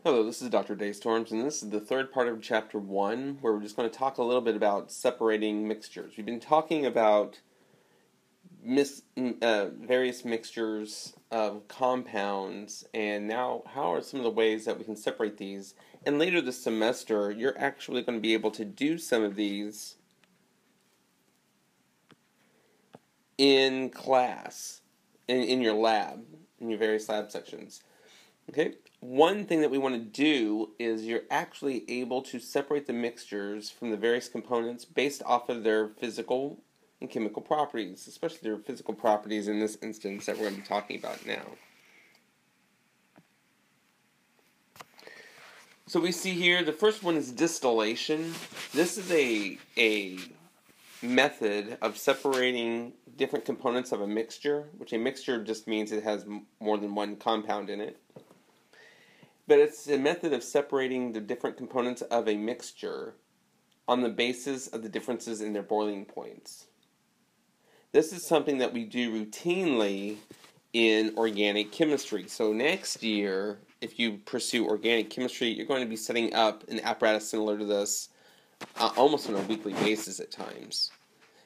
Hello, this is Dr. Daystorms, and this is the third part of Chapter 1, where we're just going to talk a little bit about separating mixtures. We've been talking about various mixtures of compounds, and now how are some of the ways that we can separate these. And later this semester, you're actually going to be able to do some of these in class, in your lab, in your various lab sections. Okay, one thing that we want to do is you're actually able to separate the mixtures from the various components based off of their physical and chemical properties, especially their physical properties in this instance that we're going to be talking about now. So we see here, the first one is distillation. This is a method of separating different components of a mixture, which a mixture just means it has more than one compound in it. But it's a method of separating the different components of a mixture on the basis of the differences in their boiling points. This is something that we do routinely in organic chemistry. So next year, if you pursue organic chemistry, you're going to be setting up an apparatus similar to this almost on a weekly basis at times.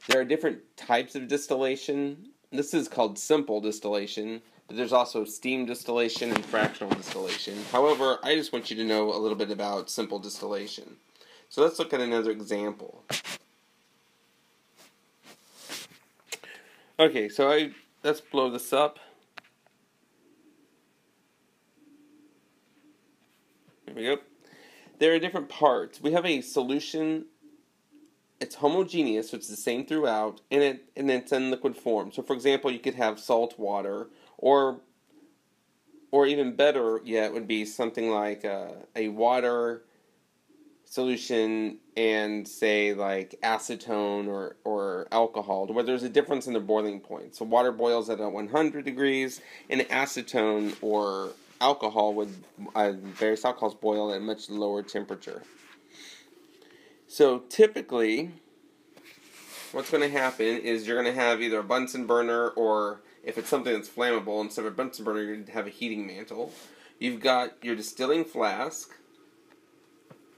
There are different types of distillation. This is called simple distillation. But there's also steam distillation and fractional distillation. However, I just want you to know a little bit about simple distillation. So let's look at another example. Okay, so let's blow this up. There we go. There are different parts. We have a solution. It's homogeneous, so it's the same throughout, and it's in liquid form. So for example, you could have salt water, or even better yet would be something like a water solution and say like acetone or alcohol, where there's a difference in the boiling point. So water boils at 100 degrees, and acetone or alcohol various alcohols boil at a much lower temperature. So typically, what's going to happen is you're going to have either a Bunsen burner, or if it's something that's flammable, instead of a Bunsen burner, you're going to have a heating mantle. You've got your distilling flask,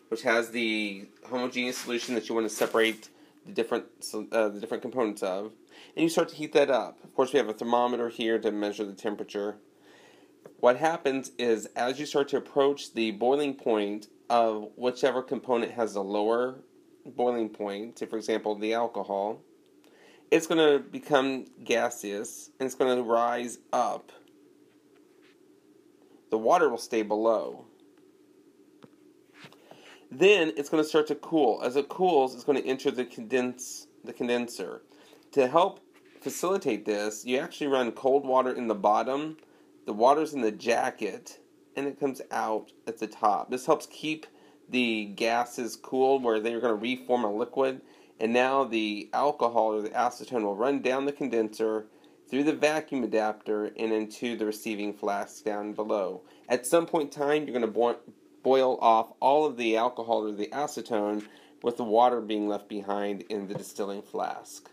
which has the homogeneous solution that you want to separate the different components of, and you start to heat that up. Of course, we have a thermometer here to measure the temperature. What happens is, as you start to approach the boiling point of whichever component has the lower boiling point, say for example the alcohol, it's going to become gaseous and it's going to rise up. The water will stay below. Then it's going to start to cool. As it cools, it's going to enter the condenser. To help facilitate this, you actually run cold water in the bottom. The water's in the jacket, and it comes out at the top. This helps keep the gases cooled, where they're going to reform a liquid, and now the alcohol or the acetone will run down the condenser through the vacuum adapter and into the receiving flask down below. At some point in time, you're going to boil off all of the alcohol or the acetone, with the water being left behind in the distilling flask.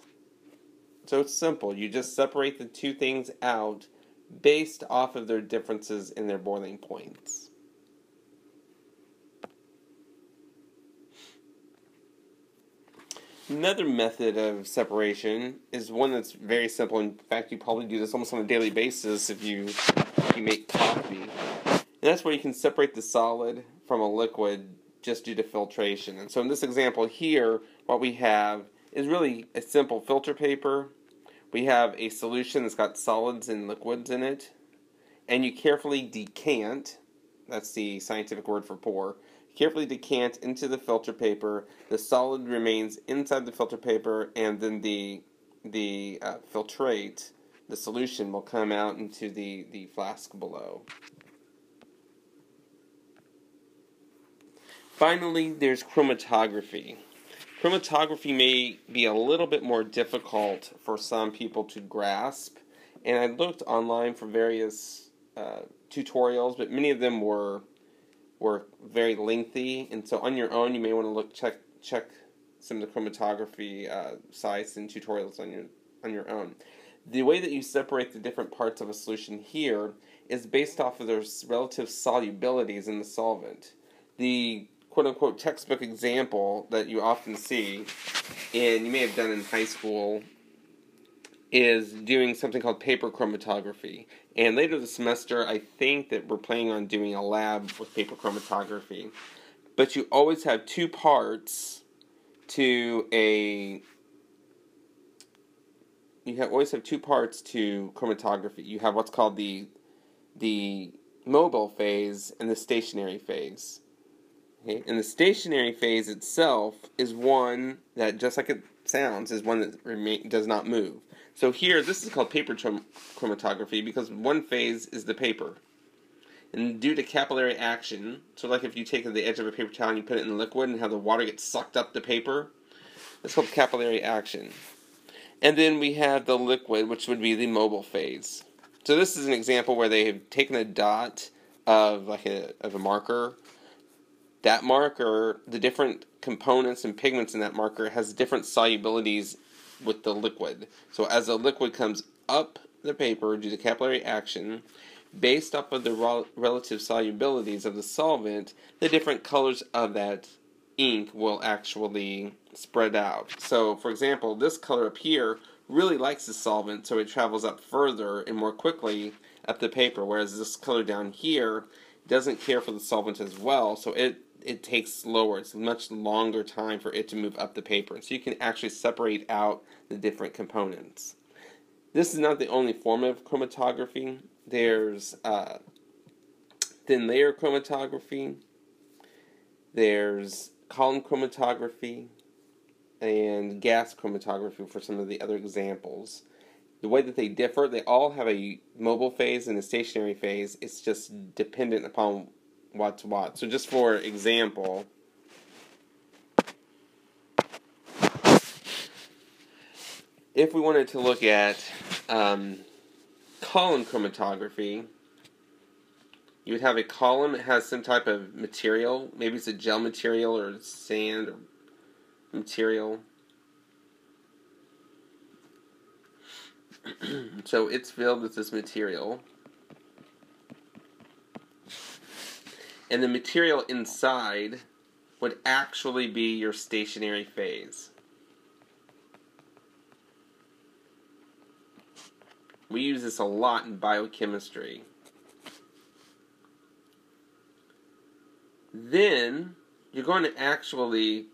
So it's simple. You just separate the two things out based off of their differences in their boiling points. Another method of separation is one that's very simple. In fact, you probably do this almost on a daily basis if you make coffee. And that's where you can separate the solid from a liquid just due to filtration. And so in this example here, what we have is really a simple filter paper. We have a solution that's got solids and liquids in it, and you carefully decant, that's the scientific word for pour, carefully decant into the filter paper. The solid remains inside the filter paper, and then the filtrate, the solution, will come out into the flask below. Finally, there's chromatography. Chromatography may be a little bit more difficult for some people to grasp, and I looked online for various tutorials, but many of them were very lengthy, and so on your own you may want to check some of the chromatography sites and tutorials on your own. The way that you separate the different parts of a solution here is based off of their relative solubilities in the solvent. The quote-unquote textbook example that you often see, and you may have done in high school, is doing something called paper chromatography. And later this semester, I think that we're planning on doing a lab with paper chromatography. But you always have two parts to chromatography. You have what's called the mobile phase and the stationary phase. Okay? And the stationary phase itself is one that, just like it sounds, is one that does not move. So here, this is called paper chromatography because one phase is the paper. And due to capillary action, so like if you take the edge of a paper towel and you put it in liquid and have the water get sucked up the paper, that's called capillary action. And then we have the liquid, which would be the mobile phase. So this is an example where they have taken a dot of a marker. That marker, the different components and pigments in that marker has different solubilities with the liquid. So as the liquid comes up the paper due to capillary action, based off of the relative solubilities of the solvent, the different colors of that ink will actually spread out. So, for example, this color up here really likes the solvent, so it travels up further and more quickly up the paper, whereas this color down here doesn't care for the solvent as well, so it takes slower. It's a much longer time for it to move up the paper. So you can actually separate out the different components. This is not the only form of chromatography. There's thin layer chromatography, there's column chromatography, and gas chromatography for some of the other examples. The way that they differ, they all have a mobile phase and a stationary phase. It's just dependent upon what's what. So just for example, if we wanted to look at column chromatography, you would have a column that has some type of material. Maybe it's a gel material or sand or material. So it's filled with this material. And the material inside would actually be your stationary phase. We use this a lot in biochemistry. Then you're going to actually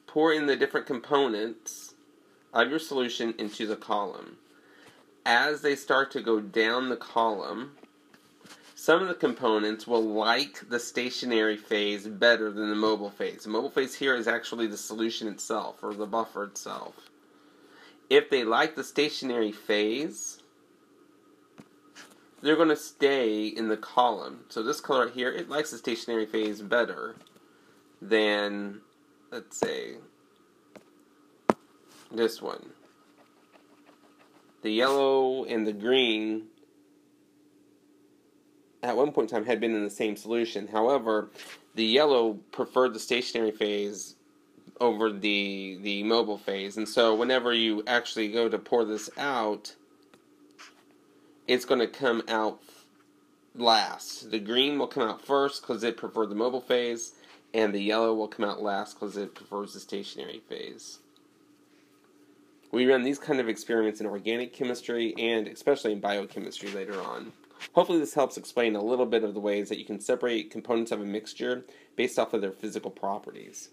pour in the different components of your solution into the column. As they start to go down the column, some of the components will like the stationary phase better than the mobile phase. The mobile phase here is actually the solution itself, or the buffer itself. If they like the stationary phase, they're going to stay in the column. So this color right here, it likes the stationary phase better than, let's say, this one. The yellow and the green at one point in time had been in the same solution. However, the yellow preferred the stationary phase over the mobile phase. And so whenever you actually go to pour this out, it's going to come out last. The green will come out first because it preferred the mobile phase, and the yellow will come out last because it prefers the stationary phase. We run these kind of experiments in organic chemistry and especially in biochemistry later on. Hopefully this helps explain a little bit of the ways that you can separate components of a mixture based off of their physical properties.